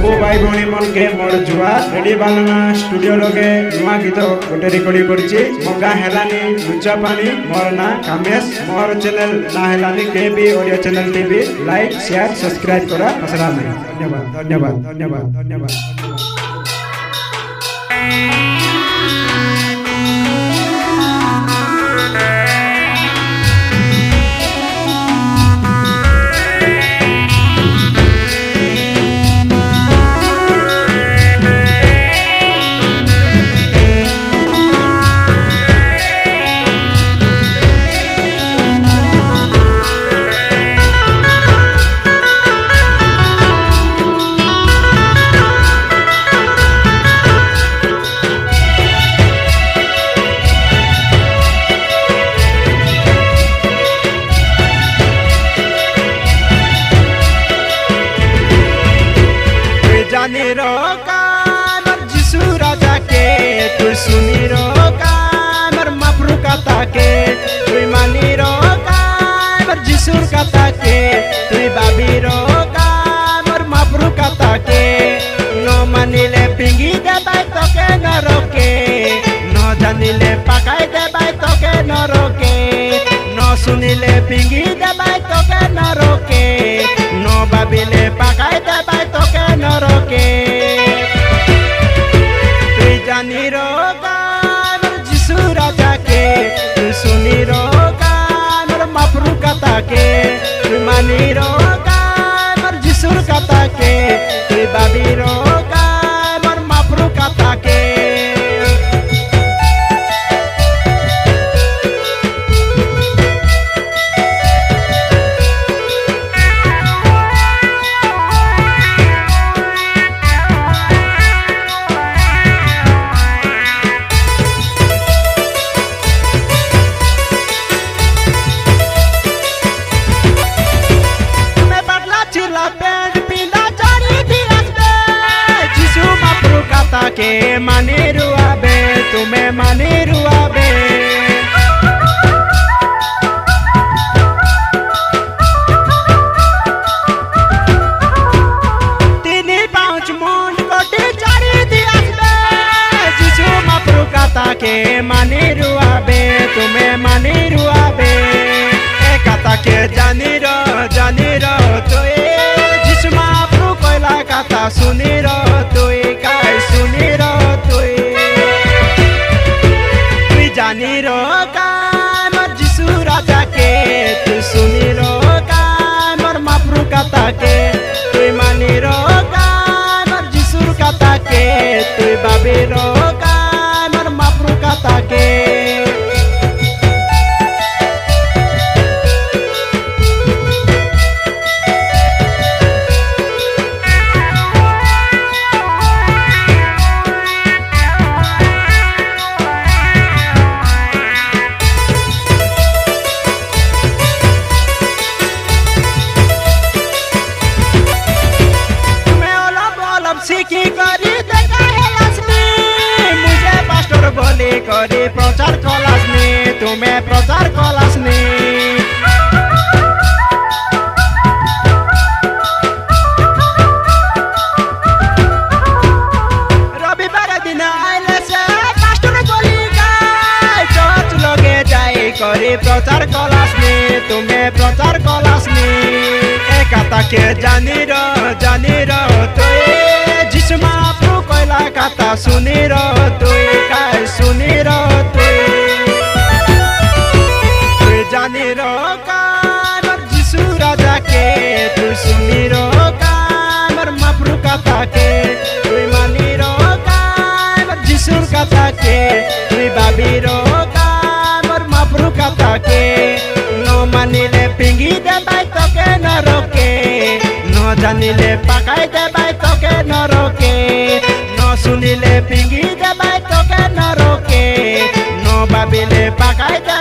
सबु भाई भौणी मन के मोर जुआ रेडी बालना स्टूडियो लगे नुआ गीत गोटे रिकॉर्डिंग करछि मंगा हेलानी लुचा पानी मोर ना कामेश मोर चैनल ना हेलानी केबी audio channel TV like share subscribe करा असरा में धन्यवाद धन्यवाद धन्यवाद धन्यवाद। जानी रोका मर जिसु राजा के तू सुनी रोका मर मफरू कथा के तू मानी रोका मर जिसु कथा के तू बाबी रोका मर मफरू कथा के नो मानिले पिंगी दे बाई तो के न रोके नो जानिले पकाई दे बाई तो के न रोके नो सुनिले पिंगी दे बाई तो के न रोके नो बाबीले पकाई दे बाई तो के न रोके तू जानी रोका मर जिसु राजा के तू सुनी रोका मर मफरू कथा के तू मानी रोका मर जिसु कथा के तू बाबी रोका मर मफरू कथा के के माने रुआबे तुम्हें माने रुआबे तीन पांच मुंड कोटी चारी दियासबे जिसु मफरू कथा के माने रुआबे तुम्हें माने रुआबे ए कथा के जानी रो तो जिसु मफरू कोइला कथा सुनी रो तो जानी रोका मर जिसु राजा के तू सुनी रोका मर मफरू कथा के तू मानी रोका मर जिसु कथा के तू बाबी रोका मर मफरू कथा के सीखी करी देखा हेलासनी मुझे पास्टर बोले करी प्रचार कलासनी तुम्हें प्रचार कलासनी रविवार दिन आइले से पास्टर बोली गाय चर्च लगे जाए करी प्रचार कलासनी तुम्हें प्रचार कलासनी ए कथा के जानी रो तो जिसु मफरू कोइला कथा सुनी रो तू काय सुनी रो तू जानी रोका मर जिसु राजा के तू सुनी रोका मर मफरू कथा के तू मानी रोका मर जिसु कथा के तू बाबी रोका मर मफरू कथा के नो मानिले पिंगी दे बाई तो के न रोके नो जानिले पकाई दे बाई तो के न रोके नो सुनिले पिंगी दे बाई तो के न रोके नो बाबीले पकाई दे